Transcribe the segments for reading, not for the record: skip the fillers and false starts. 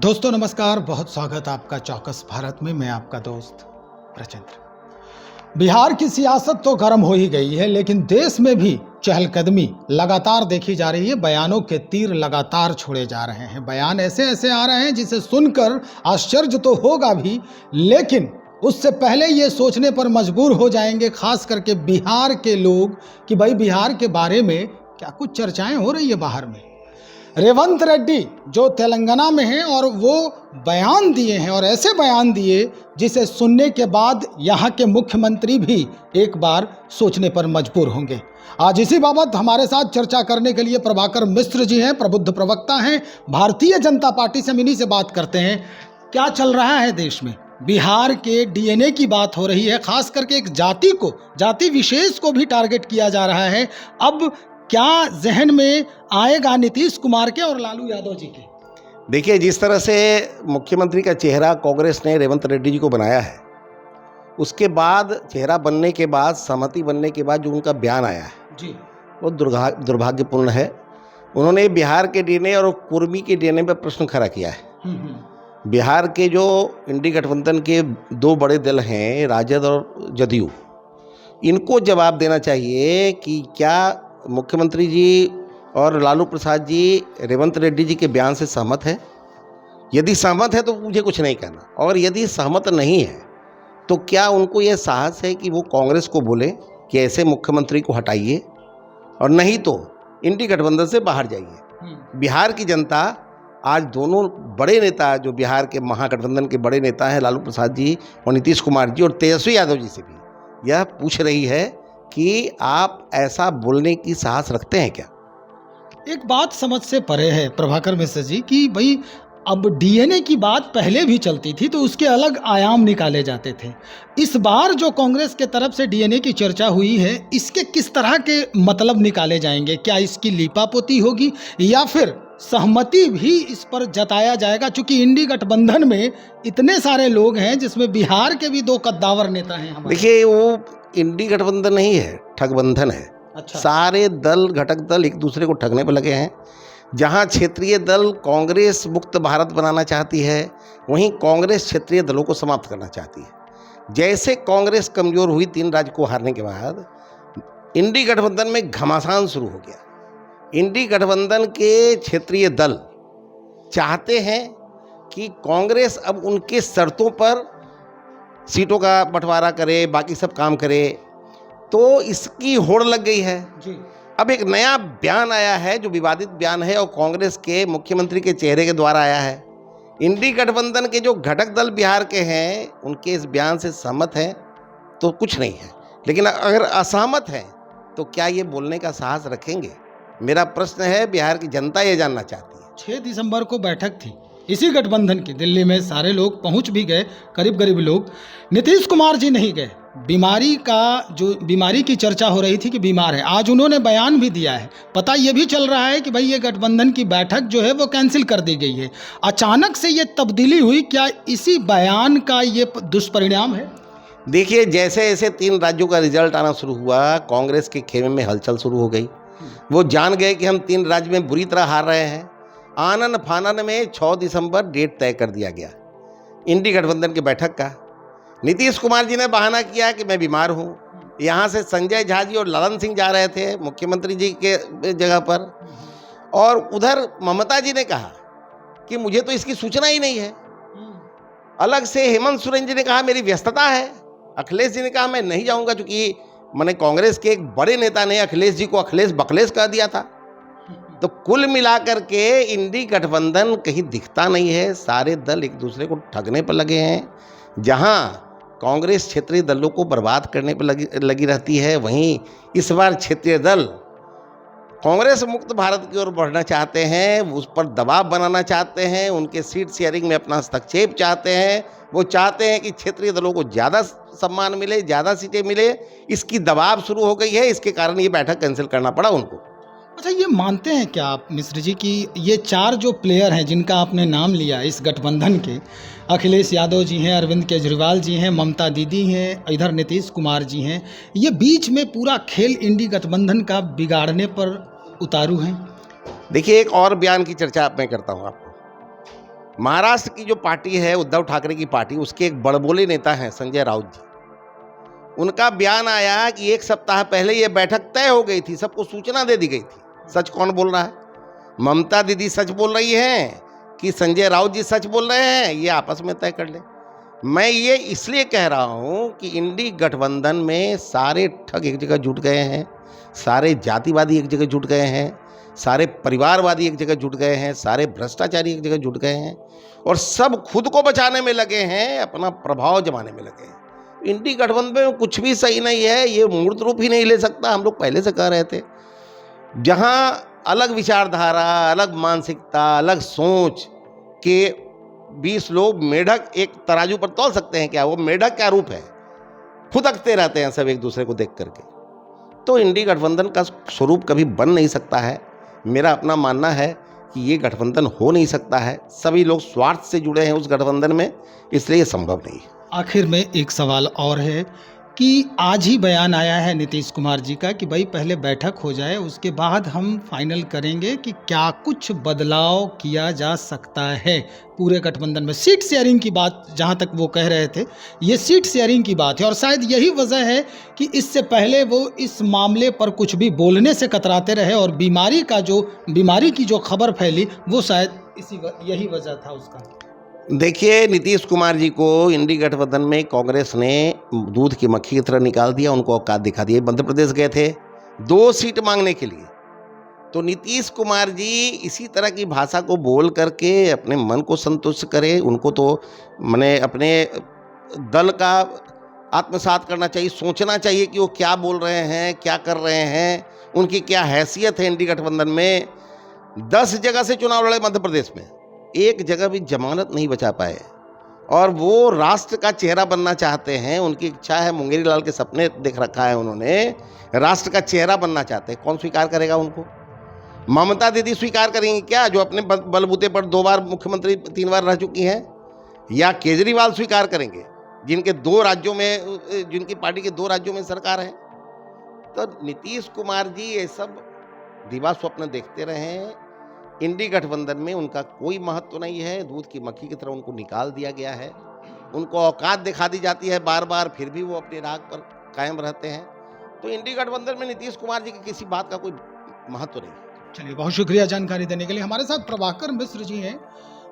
दोस्तों नमस्कार, बहुत स्वागत आपका चौकस भारत में। मैं आपका दोस्त प्रचंद्र। बिहार की सियासत तो गर्म हो ही गई है, लेकिन देश में भी चहलकदमी लगातार देखी जा रही है। बयानों के तीर लगातार छोड़े जा रहे हैं। बयान ऐसे ऐसे आ रहे हैं जिसे सुनकर आश्चर्य तो होगा भी, लेकिन उससे पहले ये सोचने पर मजबूर हो जाएंगे, खास करके बिहार के लोग, कि भाई बिहार के बारे में क्या कुछ चर्चाएं हो रही है बाहर में। रेवंत रेड्डी जो तेलंगाना में हैं और वो बयान दिए हैं, और ऐसे बयान दिए जिसे सुनने के बाद यहाँ के मुख्यमंत्री भी एक बार सोचने पर मजबूर होंगे। आज इसी बाबत हमारे साथ चर्चा करने के लिए प्रभाकर मिश्र जी हैं, प्रबुद्ध प्रवक्ता हैं, भारतीय जनता पार्टी से। इन्हीं से बात करते हैं। क्या चल रहा है देश में? बिहार के डीएनए की बात हो रही है, खास करके एक जाति विशेष को भी टारगेट किया जा रहा है। अब क्या जहन में आएगा नीतीश कुमार के और लालू यादव जी के? देखिए, जिस तरह से मुख्यमंत्री का चेहरा कांग्रेस ने रेवंत रेड्डी जी को बनाया है, उसके बाद चेहरा बनने के बाद, सहमति बनने के बाद जो उनका बयान आया है जी, वो दुर्भाग्यपूर्ण है। उन्होंने बिहार के डीएनए और कुर्मी के डीएनए पर प्रश्न खड़ा किया है। बिहार के जो इंडी गठबंधन के दो बड़े दल हैं, राजद और जदयू, इनको जवाब देना चाहिए कि क्या मुख्यमंत्री जी और लालू प्रसाद जी रेवंत रेड्डी जी के बयान से सहमत है। यदि सहमत है तो मुझे कुछ नहीं कहना, और यदि सहमत नहीं है तो क्या उनको ये साहस है कि वो कांग्रेस को बोले कि ऐसे मुख्यमंत्री को हटाइए, और नहीं तो इंडी गठबंधन से बाहर जाइए। बिहार की जनता आज दोनों बड़े नेता, जो बिहार के महागठबंधन के बड़े नेता हैं, लालू प्रसाद जी और नीतीश कुमार जी और तेजस्वी यादव जी से भी यह पूछ रही है कि आप ऐसा बोलने की साहस रखते हैं क्या? एक बात समझ से परे है प्रभाकर मिश्र जी कि भाई अब डीएनए की बात पहले भी चलती थी तो उसके अलग आयाम निकाले जाते थे। इस बार जो कांग्रेस के तरफ से डीएनए की चर्चा हुई है, इसके किस तरह के मतलब निकाले जाएंगे? क्या इसकी लीपापोती होगी या फिर सहमति भी इस पर जताया जाएगा? चूंकि इंडी गठबंधन में इतने सारे लोग हैं, जिसमें बिहार के भी दो कद्दावर नेता हैं हमारे। देखिए, वो इंडी गठबंधन नहीं है, ठगबंधन है। अच्छा। सारे दल, घटक दल एक दूसरे को ठगने पर लगे हैं। जहां क्षेत्रीय दल कांग्रेस मुक्त भारत बनाना चाहती है, वहीं कांग्रेस क्षेत्रीय दलों को समाप्त करना चाहती है। जैसे कांग्रेस कमजोर हुई 3 राज्य को हारने के बाद, इंडी गठबंधन में घमासान शुरू हो गया। इंडी गठबंधन के क्षेत्रीय दल चाहते हैं कि कांग्रेस अब उनके शर्तों पर सीटों का बंटवारा करे, बाकी सब काम करे, तो इसकी होड़ लग गई है जी। अब एक नया बयान आया है जो विवादित बयान है, और कांग्रेस के मुख्यमंत्री के चेहरे के द्वारा आया है। इंडी गठबंधन के जो घटक दल बिहार के हैं, उनके इस बयान से सहमत हैं तो कुछ नहीं है, लेकिन अगर असहमत हैं तो क्या ये बोलने का साहस रखेंगे? मेरा प्रश्न है, बिहार की जनता ये जानना चाहती है। 6 दिसंबर को बैठक थी इसी गठबंधन की, दिल्ली में सारे लोग पहुंच भी गए, करीब लोग। नीतीश कुमार जी नहीं गए। बीमारी की चर्चा हो रही थी कि बीमार है। आज उन्होंने बयान भी दिया है। पता ये भी चल रहा है कि भाई ये गठबंधन की बैठक जो है वो कैंसिल कर दी गई है। अचानक से ये तब्दीली हुई, क्या इसी बयान का ये दुष्परिणाम है? देखिए, जैसे जैसे 3 राज्यों का रिजल्ट आना शुरू हुआ, कांग्रेस के खेमे में हलचल शुरू हो गई। वो जान गए कि हम 3 राज्य में बुरी तरह हार रहे हैं। आनन फानन में 6 दिसंबर डेट तय कर दिया गया इंडी गठबंधन की बैठक का। नीतीश कुमार जी ने बहाना किया कि मैं बीमार हूँ। यहाँ से संजय झा जी और ललन सिंह जा रहे थे मुख्यमंत्री जी के जगह पर, और उधर ममता जी ने कहा कि मुझे तो इसकी सूचना ही नहीं है। अलग से हेमंत सोरेन जी ने कहा मेरी व्यस्तता है। अखिलेश जी ने कहा मैं नहीं जाऊँगा, क्योंकि मैंने कांग्रेस के एक बड़े नेता ने अखिलेश जी को अखिलेश बकलेश कह दिया था। तो कुल मिलाकर के इंडी गठबंधन कहीं दिखता नहीं है। सारे दल एक दूसरे को ठगने पर लगे हैं। जहां कांग्रेस क्षेत्रीय दलों को बर्बाद करने पर लगी रहती है, वहीं इस बार क्षेत्रीय दल कांग्रेस मुक्त भारत की ओर बढ़ना चाहते हैं, उस पर दबाव बनाना चाहते हैं, उनके सीट शेयरिंग में अपना हस्तक्षेप चाहते हैं। वो चाहते हैं कि क्षेत्रीय दलों को ज़्यादा सम्मान मिले, ज़्यादा सीटें मिले। इसकी दबाव शुरू हो गई है, इसके कारण ये बैठक कैंसिल करना पड़ा उनको। अच्छा, ये मानते हैं क्या आप मिश्र जी कि ये 4 जो प्लेयर हैं जिनका आपने नाम लिया इस गठबंधन के, अखिलेश यादव जी हैं, अरविंद केजरीवाल जी हैं, ममता दीदी हैं, इधर नीतीश कुमार जी हैं, ये बीच में पूरा खेल इंडी गठबंधन का बिगाड़ने पर उतारू हैं? देखिए, एक और बयान की चर्चा मैं करता हूँ आपको। महाराष्ट्र की जो पार्टी है उद्धव ठाकरे की पार्टी, उसके एक बड़बोले नेता हैं संजय राउत जी। उनका बयान आया कि एक सप्ताह पहले ये बैठक तय हो गई थी, सबको सूचना दे दी गई थी। सच कौन बोल रहा है? ममता दीदी सच बोल रही हैं कि संजय राउत जी सच बोल रहे हैं? ये आपस में तय कर ले। मैं ये इसलिए कह रहा हूं कि इंडी गठबंधन में सारे ठग एक जगह जुट गए हैं, सारे जातिवादी एक जगह जुट गए हैं, सारे परिवारवादी एक जगह जुट गए हैं, सारे भ्रष्टाचारी एक जगह जुट गए हैं और सब खुद को बचाने में लगे हैं, अपना प्रभाव जमाने में लगे हैं। इंडी गठबंधन में कुछ भी सही नहीं है, ये मूर्त रूप ही नहीं ले सकता। हम लोग पहले से कह रहे थे, जहां अलग विचारधारा, अलग मानसिकता, अलग सोच के 20 लोग मेढक एक तराजू पर तौल सकते हैं क्या? वो मेढक क्या रूप है? फुदकते रहते हैं सब एक दूसरे को देख करके। तो इंडी गठबंधन का स्वरूप कभी बन नहीं सकता है। मेरा अपना मानना है कि ये गठबंधन हो नहीं सकता है। सभी लोग स्वार्थ से जुड़े हैं उस गठबंधन में, इसलिए ये संभव नहीं है। आखिर में एक सवाल और है कि आज ही बयान आया है नीतीश कुमार जी का कि भाई पहले बैठक हो जाए, उसके बाद हम फाइनल करेंगे कि क्या कुछ बदलाव किया जा सकता है पूरे गठबंधन में। सीट शेयरिंग की बात जहां तक वो कह रहे थे, ये सीट शेयरिंग की बात है और शायद यही वजह है कि इससे पहले वो इस मामले पर कुछ भी बोलने से कतराते रहे और बीमारी की जो खबर फैली वो शायद यही वजह था उसका। देखिए, नीतीश कुमार जी को इंडी गठबंधन में कांग्रेस ने दूध की मक्खी की तरह निकाल दिया, उनको औकात दिखा दिया। मध्य प्रदेश गए थे 2 सीट मांगने के लिए, तो नीतीश कुमार जी इसी तरह की भाषा को बोल करके अपने मन को संतुष्ट करे। उनको तो मैंने अपने दल का आत्मसात करना चाहिए, सोचना चाहिए कि वो क्या बोल रहे हैं, क्या कर रहे हैं, उनकी क्या हैसियत है। इंडी गठबंधन में 10 जगह से चुनाव लड़े मध्य प्रदेश में, एक जगह भी जमानत नहीं बचा पाए और वो राष्ट्र का चेहरा बनना चाहते हैं। उनकी इच्छा है, मुंगेरी लाल के सपने देख रखा है उन्होंने, राष्ट्र का चेहरा बनना चाहते हैं। कौन स्वीकार करेगा उनको? ममता दीदी स्वीकार करेंगी क्या, जो अपने बलबूते पर 2 बार मुख्यमंत्री 3 बार रह चुकी हैं? या केजरीवाल स्वीकार करेंगे, जिनके 2 राज्यों में, जिनकी पार्टी के 2 राज्यों में सरकार है? तो नीतीश कुमार जी ये सब दिवा स्वप्न देखते रहे। इंडी गठबंधन में उनका कोई महत्व नहीं है। दूध की मक्खी की तरह उनको निकाल दिया गया है। उनको औकात दिखा दी जाती है बार बार, फिर भी वो अपने राग पर कायम रहते हैं। तो इंडी गठबंधन में नीतीश कुमार जी की किसी बात का कोई महत्व नहीं है। चलिए, बहुत शुक्रिया जानकारी देने के लिए। हमारे साथ प्रभाकर मिश्र जी हैं,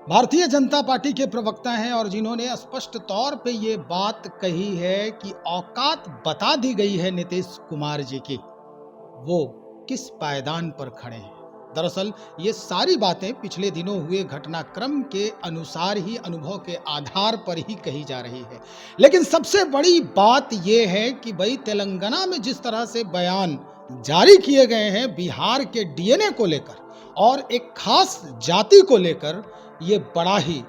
भारतीय जनता पार्टी के प्रवक्ता हैं और जिन्होंने स्पष्ट तौर पे ये बात कही है कि औकात बता दी गई है नीतीश कुमार जी की, वो किस पायदान पर खड़े हैं। दरअसल ये सारी बातें पिछले दिनों हुए घटनाक्रम के अनुसार ही, अनुभव के आधार पर ही कही जा रही है। लेकिन सबसे बड़ी बात ये है कि भाई तेलंगाना में जिस तरह से बयान जारी किए गए हैं बिहार के डीएनए को लेकर और एक खास जाति को लेकर, ये बड़ा ही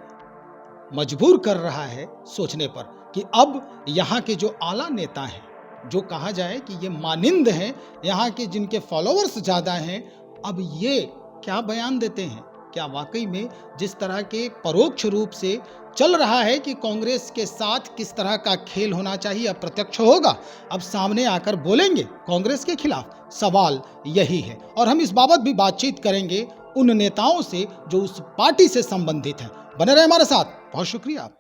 मजबूर कर रहा है सोचने पर कि अब यहाँ के जो आला नेता हैं, जो कहा जाए कि ये मानिंद हैं, यहाँ के जिनके फॉलोअर्स ज़्यादा हैं, अब ये क्या बयान देते हैं? क्या वाकई में जिस तरह के परोक्ष रूप से चल रहा है कि कांग्रेस के साथ किस तरह का खेल होना चाहिए अप्रत्यक्ष होगा, अब सामने आकर बोलेंगे कांग्रेस के खिलाफ? सवाल यही है और हम इस बाबत भी बातचीत करेंगे उन नेताओं से जो उस पार्टी से संबंधित हैं। बने रहे हमारे साथ। बहुत शुक्रिया आपका।